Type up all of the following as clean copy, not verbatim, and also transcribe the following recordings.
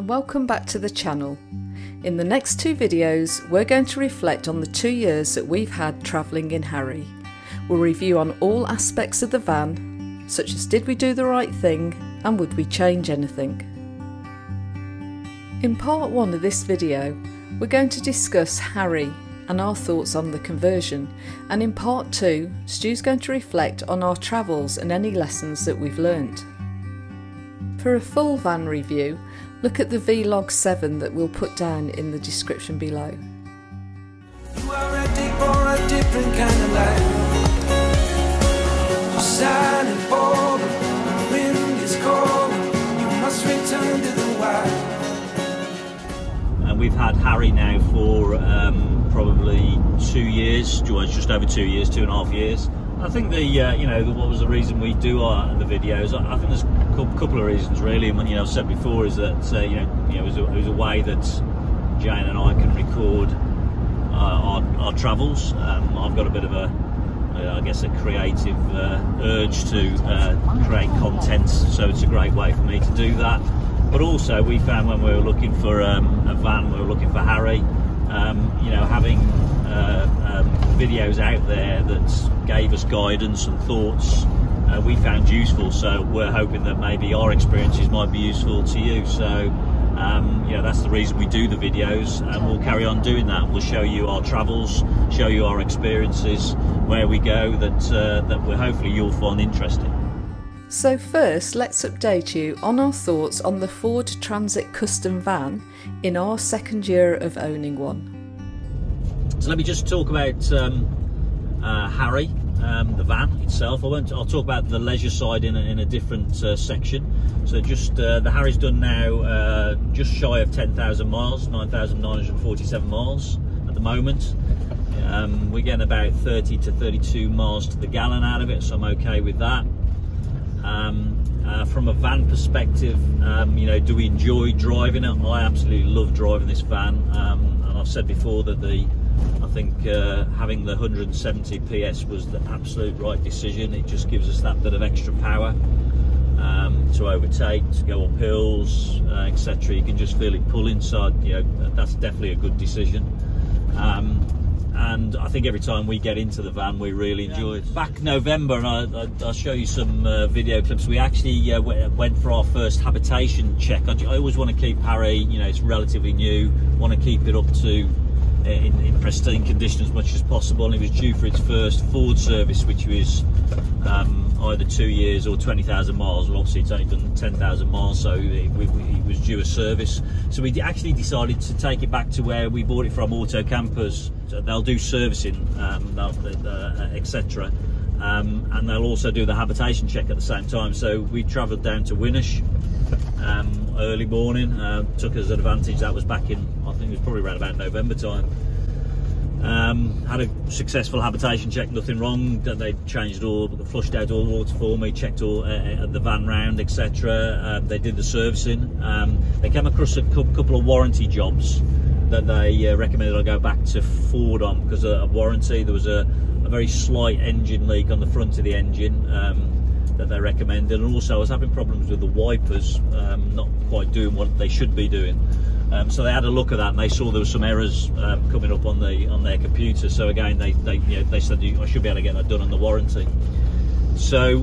and welcome back to the channel. In the next two videos we're going to reflect on the 2 years that we've had travelling in Harry. We'll review on all aspects of the van, such as did we do the right thing and would we change anything. In part 1 of this video we're going to discuss Harry and our thoughts on the conversion, and in part 2 Stu's going to reflect on our travels and any lessons that we've learnt. For a full van review, look at the Vlog 7 that we'll put down in the description below. You are ready for a different kind of life. You're silent, bold, the wind is cold. You must return to the wild. And we've had Harry now for probably 2 years, just over 2 years, 2.5 years. I think what was the reason we do the videos? I think there's a couple of reasons really. And I've said before is that it was a way that Jane and I can record our travels. I've got a bit of a creative urge to create content, so it's a great way for me to do that. But also we found when we were looking for a van, we were looking for Harry, having videos out there that gave us guidance and thoughts we found useful, so we're hoping that maybe our experiences might be useful to you. So that's the reason we do the videos, and we'll carry on doing that. We'll show you our travels, show you our experiences, where we go, that hopefully you'll find interesting. So first, let's update you on our thoughts on the Ford Transit Custom van in our second year of owning one. So let me just talk about Harry, the van itself. I'll talk about the leisure side in a different section. So just the Harry's done now just shy of 10,000 miles, 9,947 miles at the moment. We're getting about 30 to 32 miles to the gallon out of it, so I'm okay with that. From a van perspective, do we enjoy driving it? I absolutely love driving this van, and I've said before that I think having the 170 PS was the absolute right decision. It just gives us that bit of extra power to overtake, to go up hills, etc. You can just feel it pull inside. That's definitely a good decision. And I think every time we get into the van we really enjoy it. Back November, and I'll show you some video clips, we actually went for our first habitation check. I always want to keep Harry, it's relatively new, want to keep it up to in pristine condition as much as possible, and it was due for its first Ford service, which was either 2 years or 20,000 miles. Well, obviously it's only done 10,000 miles, so it was due a service. So we actually decided to take it back to where we bought it from, Auto Campers. So they'll do servicing, etc. And they'll also do the habitation check at the same time. So we travelled down to Winnish early morning, took us advantage. That was back in, I think it was probably around about November time. Had a successful habitation check, nothing wrong. They flushed out all water for me, checked all the van round, etc. They did the servicing. They came across a couple of warranty jobs that they recommended I go back to Ford on because of warranty. There was a very slight engine leak on the front of the engine that they recommended, and also I was having problems with the wipers not quite doing what they should be doing. So they had a look at that and they saw there was some errors coming up on their computer. So again, they said I should be able to get that done on the warranty. So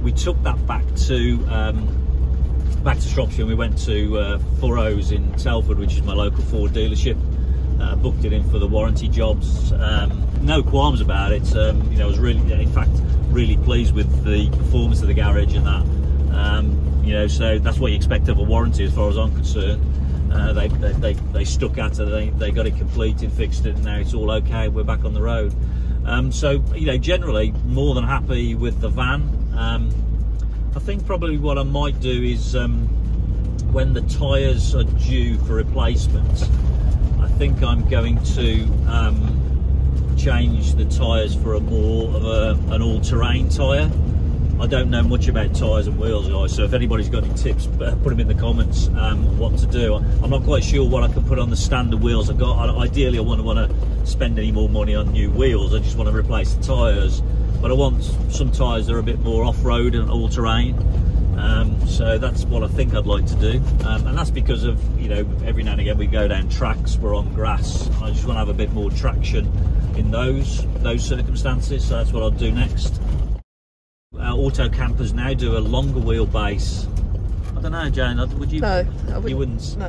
we took that back to Shropshire, and we went to Furrows in Telford, which is my local Ford dealership. Booked it in for the warranty jobs. No qualms about it. I was really pleased with the performance of the garage and that. So that's what you expect of a warranty as far as I'm concerned. They stuck at it, they got it completed, fixed it, and now it's all okay. We're back on the road. So generally more than happy with the van. I think probably what I might do is when the tyres are due for replacement, I think I'm going to change the tyres for a more of an all-terrain tyre. I don't know much about tyres and wheels, guys, so if anybody's got any tips, put them in the comments what to do. I'm not quite sure what I can put on the standard wheels I've got. Ideally I wouldn't want to spend any more money on new wheels, I just want to replace the tyres. But I want some tyres that are a bit more off-road and all-terrain. So that's what I think I'd like to do, and that's because of, you know, every now and again we go down tracks, we're on grass. I just want to have a bit more traction in those circumstances, so that's what I'll do next. Auto campers now do a longer wheelbase. I don't know, Jane, would you? No, I wouldn't. You wouldn't? No.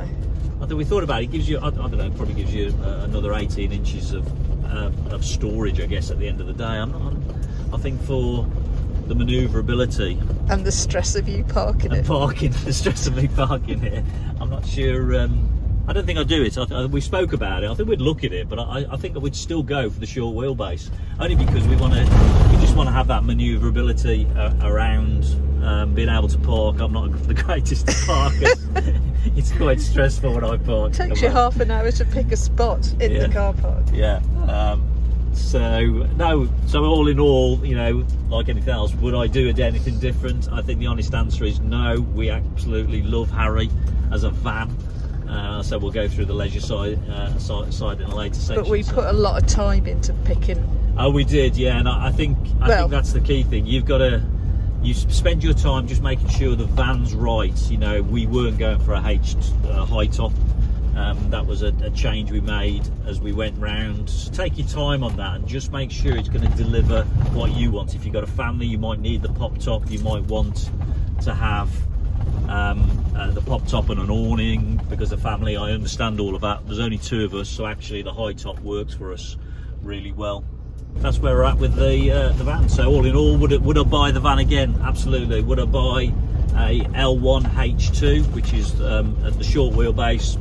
I think we thought about it. It gives you, I don't know, probably gives you another 18 inches of storage, I guess, at the end of the day. I think for the manoeuvrability And the stress of you parking it. The stress of me parking here, I'm not sure. I don't think I'd do it. We spoke about it. I think we'd look at it, but I think we'd still go for the short wheelbase, only because we just want to have that manoeuvrability around being able to park. I'm not the greatest of parkers. It's quite stressful when I park. It takes you half an hour to pick a spot in the car park. Yeah. So all in all, you know, like anything else, would I do anything different? I think the honest answer is no. We absolutely love Harry as a van. So we'll go through the leisure side in a later section. But we put a lot of time into picking. Oh, we did, yeah. And I think that's the key thing. You've got to spend your time just making sure the van's right. You know, we weren't going for a high top. That was a change we made as we went round. So take your time on that and just make sure it's going to deliver what you want. If you've got a family, you might need the pop top. You might want to have the pop top and an awning because the family. I understand all of that. There's only 2 of us, so actually the high top works for us really well. That's where we're at with the van. So all in all, would I buy the van again? Absolutely. Would I buy a L1H2, which is at the short wheelbase,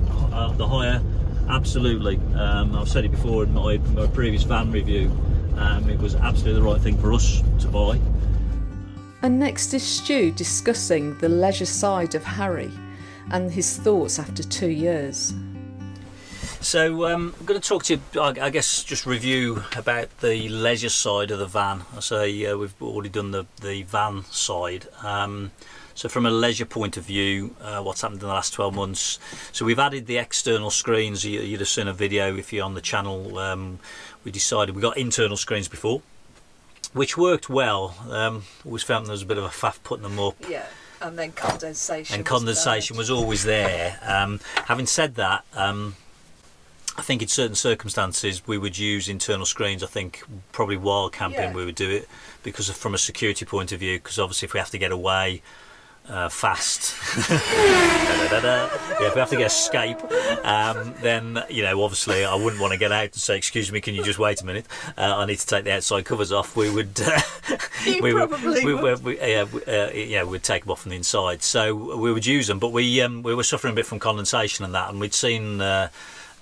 the higher? Absolutely. I've said it before in my previous van review. It was absolutely the right thing for us to buy. And next is Stu discussing the leisure side of Harry and his thoughts after 2 years. So I'm going to talk to you, I guess, just review about the leisure side of the van. I say we've already done the van side. So from a leisure point of view, what's happened in the last 12 months? So we've added the external screens. You'd have seen a video if you're on the channel. We decided we got internal screens before, which worked well. Always found there was a bit of a faff putting them up. Yeah, and then condensation. And condensation was always there. Having said that, I think in certain circumstances we would use internal screens. I think probably while camping we would do it because from a security point of view, because obviously if we have to get away fast if we have to escape, then, you know, obviously I wouldn't want to get out and say, excuse me, can you just wait a minute, I need to take the outside covers off. We would we'd take them off from the inside, so we would use them, but we were suffering a bit from condensation and that, and we'd seen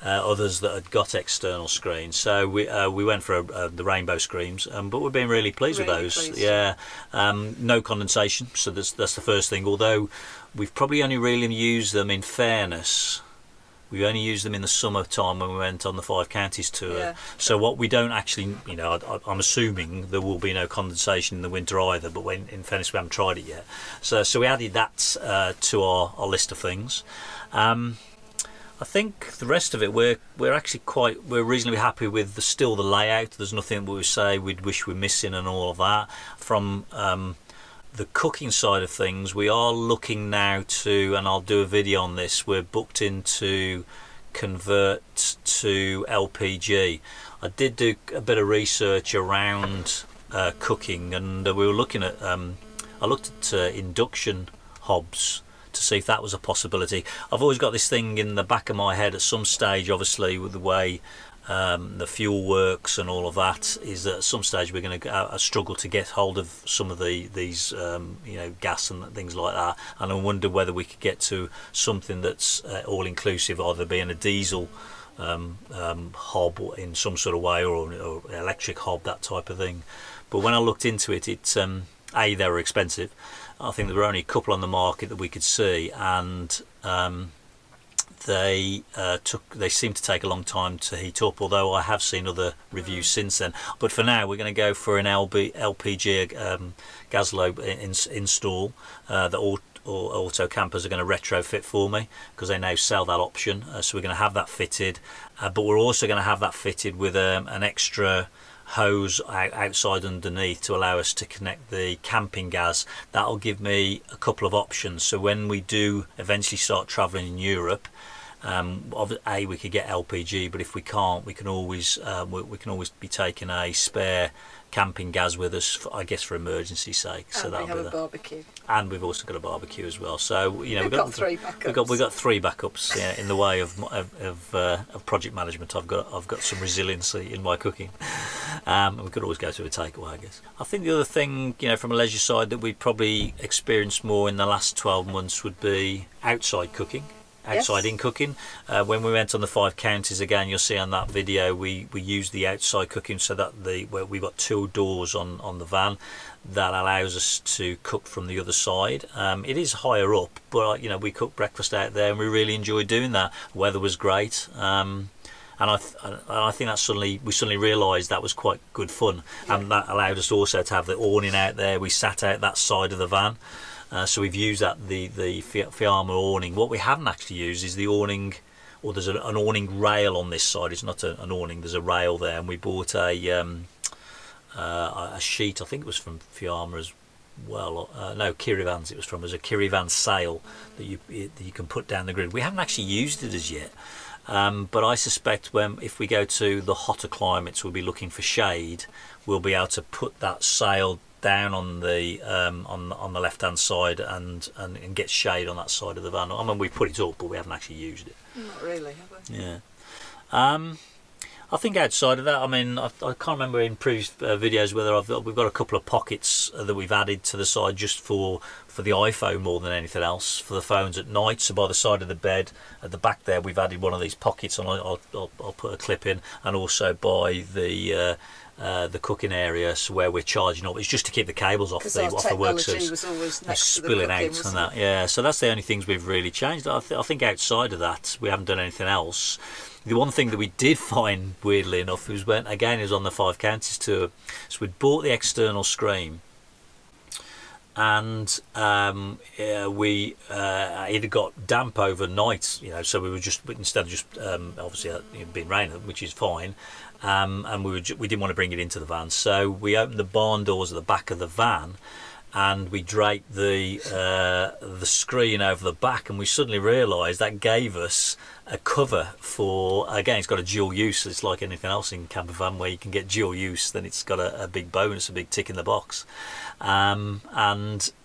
others that had got external screens, so we went for the rainbow screens, but we've been really pleased with those. No condensation, so that's the first thing, although we've probably only really used them, in fairness, we only used them in the summertime when we went on the 5 Counties tour. So what we don't actually, you know, I'm assuming there will be no condensation in the winter either, but in fairness we haven't tried it yet, so we added that to our list of things. I think the rest of it we're reasonably happy with still the layout. There's nothing we would say we'd wish we're missing and all of that. From the cooking side of things, we are looking now to, and I'll do a video on this, we're booked in to convert to LPG. I did do a bit of research around cooking, and we were looking at I looked at induction hobs to see if that was a possibility. I've always got this thing in the back of my head at some stage, obviously with the way the fuel works and all of that, is that at some stage we're going to struggle to get hold of some of these you know, gas and things like that, and I wonder whether we could get to something that's all inclusive, either being a diesel hob in some sort of way, or electric hob, that type of thing. But when I looked into it, A, they were expensive. I think there were only a couple on the market that we could see, and they seem to take a long time to heat up, although I have seen other reviews since then. But for now we're going to go for an LPG Gaslow install that auto campers are going to retrofit for me, because they now sell that option. So we're going to have that fitted, but we're also going to have that fitted with an extra hose outside underneath to allow us to connect the camping gas. That'll give me a couple of options. So when we do eventually start traveling in Europe, we could get LPG, but if we can't, we can always be taking a spare camping gas with us, for, I guess, for emergency sake. So and we have a barbecue, and we've also got a barbecue as well. So you know, we've got 3 backups. We've got 3 backups. Yeah, in the way of project management, I've got some resiliency in my cooking. We could always go to a takeaway, I guess. I think the other thing, you know, from a leisure side that we probably experienced more in the last 12 months would be outside cooking. Outside in cooking. When we went on the 5 counties, again, you'll see on that video, we used the outside cooking, so that we've got 2 doors on the van that allows us to cook from the other side. It is higher up, but you know, we cooked breakfast out there and we really enjoyed doing that. The weather was great. And I think that we suddenly realised that was quite good fun, and that allowed us also to have the awning out there. We sat out that side of the van. So we've used the Fiamma awning. What we haven't actually used is the awning, or there's an awning rail on this side. It's not an awning, there's a rail there, and we bought a sheet, I think it was from Fiamma as well, no, Campervan's it was from. It was a Campervan sail that you can put down the grid. We haven't actually used it as yet, but I suspect if we go to the hotter climates, we'll be looking for shade. We'll be able to put that sail down on the left hand side and get shade on that side of the van. I mean, we put it up, but we haven't actually used it. Not really, have we? Yeah. I think outside of that, I mean, I can't remember in previous videos whether we've got a couple of pockets that we've added to the side just for the iPhone more than anything else, for the phones at night. So by the side of the bed at the back there, we've added one of these pockets, and I'll put a clip in, and also by the cooking area, so where we're charging up, it's just to keep the cables off the work surface. Was always next spilling to the out and that. Yeah, so that's the only things we've really changed. I think outside of that, we haven't done anything else. The one thing that we did find, weirdly enough, was when, again, it was on the 5 counties tour. So we'd bought the external screen, and it had got damp overnight, you know, so we were just, instead of just obviously it being raining, which is fine, and we didn't want to bring it into the van, so we opened the barn doors at the back of the van, and we draped the screen over the back, and we suddenly realised that gave us a cover for, again, it's got a dual use. It's like anything else in Campervan where you can get dual use, then it's got a big bonus, a big tick in the box, and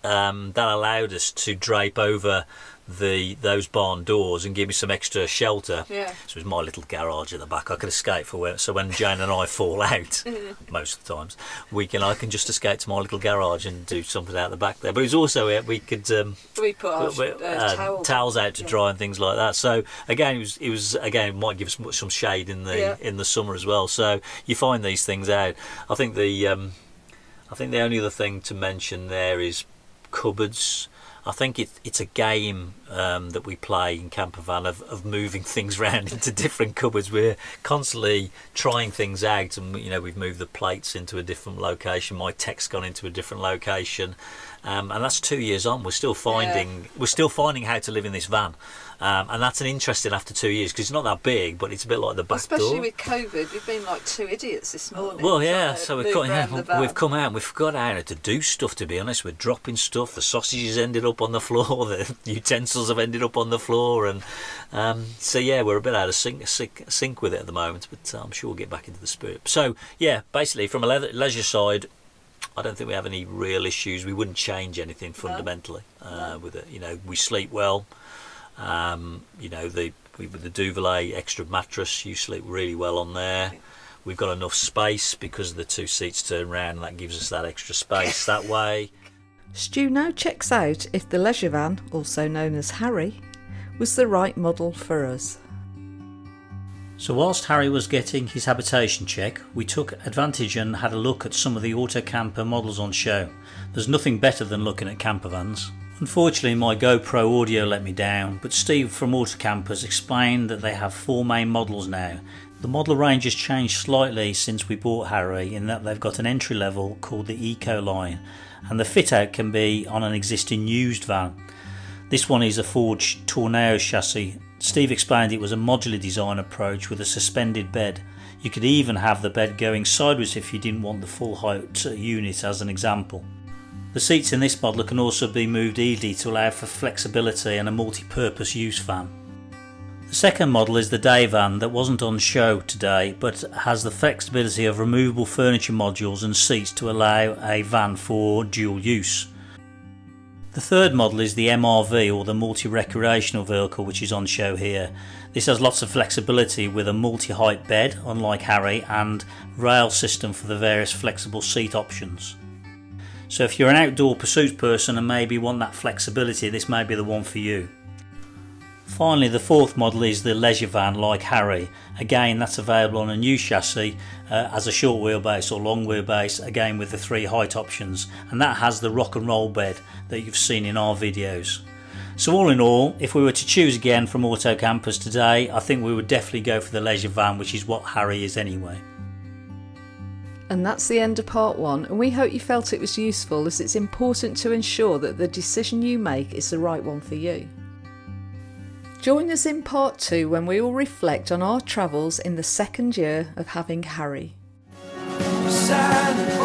that allowed us to drape over those barn doors and give me some extra shelter. Yeah. So it was my little garage at the back. I could escape so when Jane and I fall out, most of the times, I can just escape to my little garage and do something out the back there. But it was also we could we put our towels out to dry and things like that. So again, it might give us some shade in the summer as well. So you find these things out. I think the only other thing to mention there is cupboards. I think it's a game that we play in Campervan of moving things around into different cupboards. We're constantly trying things out, and you know, we've moved the plates into a different location. My tech's gone into a different location, and that's 2 years on. We're still finding how to live in this van. And that's an interesting after 2 years, because it's not that big, but it's a bit like the back door. Especially with COVID, we've been like 2 idiots this morning. Well, yeah, so we've come out and we've forgot how to do stuff, to be honest. We're dropping stuff, the sausages ended up on the floor, the utensils have ended up on the floor, and so yeah, we're a bit out of sync with it at the moment, but I'm sure we'll get back into the spirit. So yeah, basically from a leisure side, I don't think we have any real issues. We wouldn't change anything fundamentally with it. You know, we sleep well. You know, with the Duvet extra mattress, you sleep really well on there. We've got enough space because the 2 seats turn round, and that gives us that extra space that way. Stu now checks out if the leisure van, also known as Harry, was the right model for us. So whilst Harry was getting his habitation check, we took advantage and had a look at some of the auto camper models on show. There's nothing better than looking at campervans. Unfortunately, my GoPro audio let me down, but Steve from Auto Campers explained that they have 4 main models now. The model range has changed slightly since we bought Harry, in that they've got an entry level called the Eco line, and the fit out can be on an existing used van. This one is a forged Tornado chassis. Steve explained it was a modular design approach with a suspended bed. You could even have the bed going sideways if you didn't want the full height unit, as an example. The seats in this model can also be moved easily to allow for flexibility and a multi-purpose use van. The second model is the day van that wasn't on show today, but has the flexibility of removable furniture modules and seats to allow a van for dual use. The third model is the MRV, or the multi-recreational vehicle, which is on show here. This has lots of flexibility with a multi-height bed, unlike Harry, and rail system for the various flexible seat options. So if you're an outdoor pursuit person and maybe want that flexibility, this may be the one for you. Finally, the fourth model is the leisure van, like Harry. Again, that's available on a new chassis as a short wheelbase or long wheelbase, again with the 3 height options, and that has the rock and roll bed that you've seen in our videos. So all in all, if we were to choose again from auto campers today, I think we would definitely go for the leisure van, which is what Harry is anyway. And that's the end of part 1, and we hope you felt it was useful, as it's important to ensure that the decision you make is the right one for you. Join us in part 2 when we will reflect on our travels in the second year of having Harry. Silent